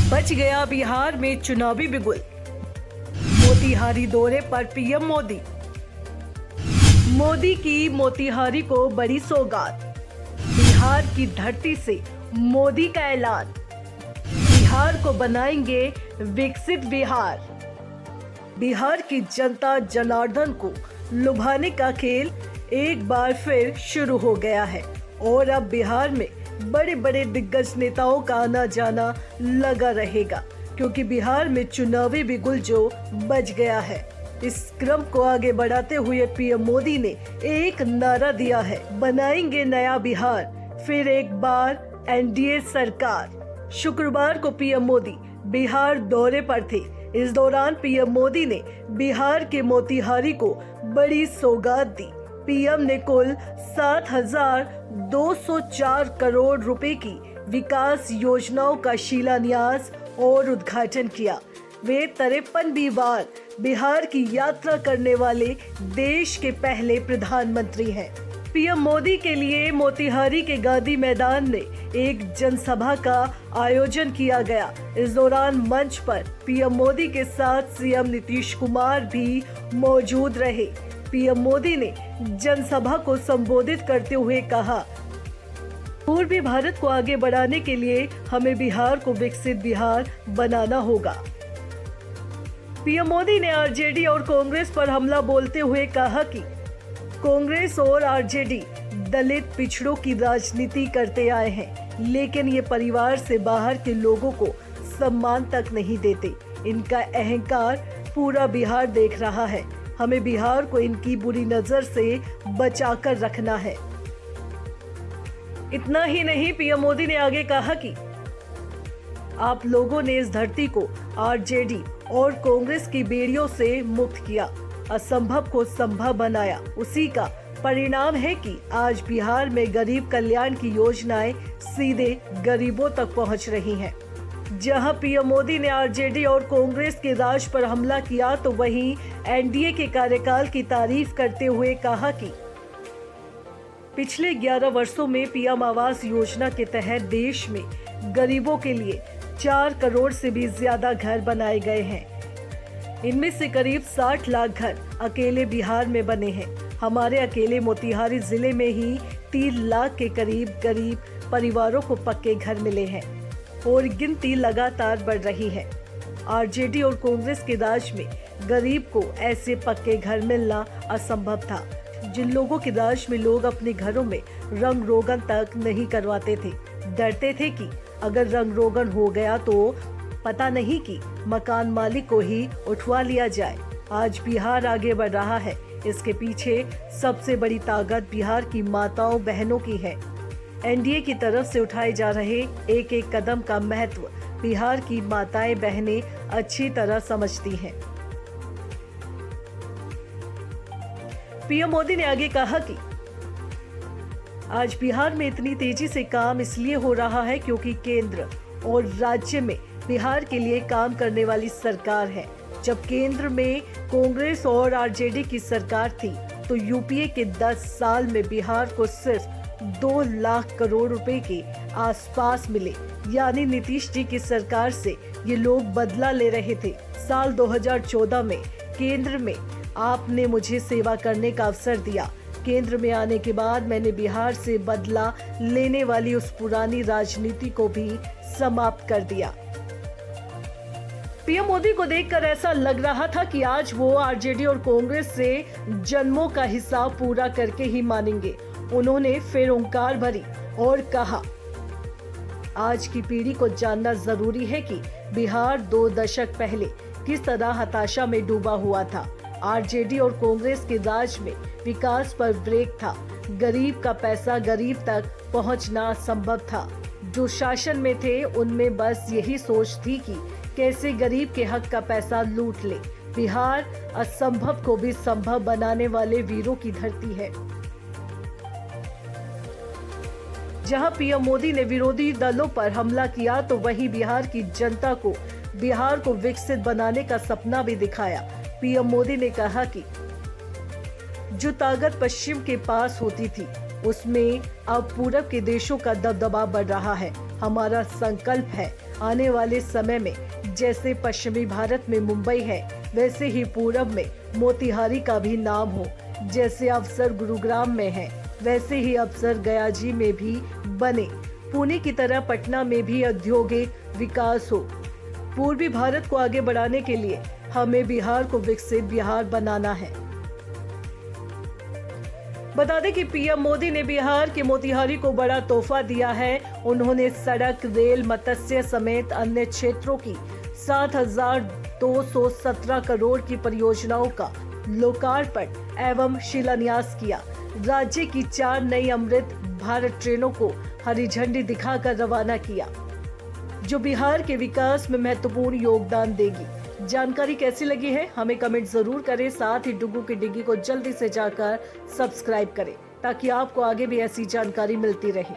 बच गया बिहार में चुनावी बिगुल। मोतिहारी दौरे पर पीएम मोदी। मोदी की मोतिहारी को बड़ी सौगात। बिहार की धरती से मोदी का ऐलान। बिहार को बनाएंगे विकसित बिहार। बिहार की जनता जनार्दन को लुभाने का खेल एक बार फिर शुरू हो गया है और अब बिहार में बड़े बड़े दिग्गज नेताओं का आना जाना लगा रहेगा, क्योंकि बिहार में चुनावी बिगुल जो बज गया है। इस क्रम को आगे बढ़ाते हुए पीएम मोदी ने एक नारा दिया है, बनाएंगे नया बिहार, फिर एक बार एनडीए सरकार। शुक्रवार को पीएम मोदी बिहार दौरे पर थे। इस दौरान पीएम मोदी ने बिहार के मोतिहारी को बड़ी सौगात दी। पीएम ने कुल 7,204 करोड़ रुपए की विकास योजनाओं का शिलान्यास और उद्घाटन किया। वे 53वीं बार बिहार की यात्रा करने वाले देश के पहले प्रधानमंत्री हैं। पीएम मोदी के लिए मोतिहारी के गांधी मैदान में एक जनसभा का आयोजन किया गया। इस दौरान मंच पर पीएम मोदी के साथ सीएम नीतीश कुमार भी मौजूद रहे। पीएम मोदी ने जनसभा को संबोधित करते हुए कहा, पूर्वी भारत को आगे बढ़ाने के लिए हमें बिहार को विकसित बिहार बनाना होगा। पीएम मोदी ने आरजेडी और कांग्रेस पर हमला बोलते हुए कहा कि कांग्रेस और आरजेडी दलित पिछड़ों की राजनीति करते आए हैं, लेकिन ये परिवार से बाहर के लोगों को सम्मान तक नहीं देते। इनका अहंकार पूरा बिहार देख रहा है। हमें बिहार को इनकी बुरी नजर से बचाकर रखना है। इतना ही नहीं, पीएम मोदी ने आगे कहा कि आप लोगों ने इस धरती को आरजेडी और कांग्रेस की बेड़ियों से मुक्त किया, असंभव को संभव बनाया। उसी का परिणाम है कि आज बिहार में गरीब कल्याण की योजनाएं सीधे गरीबों तक पहुंच रही हैं। जहां पीएम मोदी ने आरजेडी और कांग्रेस के राज पर हमला किया, तो वहीं एनडीए के कार्यकाल की तारीफ करते हुए कहा कि पिछले 11 वर्षों में पीएम आवास योजना के तहत देश में गरीबों के लिए 4 करोड़ से भी ज्यादा घर बनाए गए हैं। इनमें से करीब 60 लाख घर अकेले बिहार में बने हैं। हमारे अकेले मोतिहारी जिले में ही 3 लाख के करीब गरीब परिवारों को पक्के घर मिले हैं और गिनती लगातार बढ़ रही है। आरजेडी और कांग्रेस के राज में गरीब को ऐसे पक्के घर मिलना असंभव था। जिन लोगों के राज में लोग अपने घरों में रंग रोगन तक नहीं करवाते थे, डरते थे कि अगर रंग रोगन हो गया तो पता नहीं कि मकान मालिक को ही उठवा लिया जाए। आज बिहार आगे बढ़ रहा है। इसके पीछे सबसे बड़ी ताकत बिहार की माताओं बहनों की है। एनडीए की तरफ से उठाए जा रहे एक एक कदम का महत्व बिहार की माताएं बहनें अच्छी तरह समझती हैं। पीएम मोदी ने आगे कहा कि आज बिहार में इतनी तेजी से काम इसलिए हो रहा है क्योंकि केंद्र और राज्य में बिहार के लिए काम करने वाली सरकार है। जब केंद्र में कांग्रेस और आरजेडी की सरकार थी, तो यूपीए के 10 साल में बिहार को सिर्फ 2 लाख करोड़ रुपए के आसपास मिले। यानी नीतीश जी की सरकार से ये लोग बदला ले रहे थे। साल 2014 में केंद्र में आपने मुझे सेवा करने का अवसर दिया। केंद्र में आने के बाद मैंने बिहार से बदला लेने वाली उस पुरानी राजनीति को भी समाप्त कर दिया। पीएम मोदी को देखकर ऐसा लग रहा था कि आज वो आरजेडी और कांग्रेस से जन्मों का हिसाब पूरा करके ही मानेंगे। उन्होंने फिर ओंकार भरी और कहा, आज की पीढ़ी को जानना जरूरी है कि बिहार 2 दशक पहले किस तरह हताशा में डूबा हुआ था। आरजेडी और कांग्रेस के राज में विकास पर ब्रेक था। गरीब का पैसा गरीब तक पहुंचना संभव था। जो शासन में थे उनमें बस यही सोच थी कि कैसे गरीब के हक का पैसा लूट ले। बिहार असंभव को भी संभव बनाने वाले वीरों की धरती है। जहां पीएम मोदी ने विरोधी दलों पर हमला किया, तो वहीं बिहार की जनता को बिहार को विकसित बनाने का सपना भी दिखाया। पीएम मोदी ने कहा कि जो ताकत पश्चिम के पास होती थी, उसमें अब पूरब के देशों का दबदबा बढ़ रहा है। हमारा संकल्प है आने वाले समय में जैसे पश्चिमी भारत में मुंबई है, वैसे ही पूरब में मोतिहारी का भी नाम हो। जैसे अवसर गुरुग्राम में है, वैसे ही अवसर गयाजी में भी बने। पुणे की तरह पटना में भी औद्योगिक विकास हो। पूर्वी भारत को आगे बढ़ाने के लिए हमें बिहार को विकसित बिहार बनाना है। बता दें कि पीएम मोदी ने बिहार के मोतिहारी को बड़ा तोहफा दिया है। उन्होंने सड़क, रेल, मत्स्य समेत अन्य क्षेत्रों की 7,217 करोड़ की परियोजनाओं का लोकार्पण एवं शिलान्यास किया। राज्य की 4 नई अमृत भारत ट्रेनों को हरी झंडी दिखाकर रवाना किया, जो बिहार के विकास में महत्वपूर्ण योगदान देगी। जानकारी कैसी लगी है हमें कमेंट जरूर करें। साथ ही डुगू की डिग्गी को जल्दी से जाकर सब्सक्राइब करें ताकि आपको आगे भी ऐसी जानकारी मिलती रहे।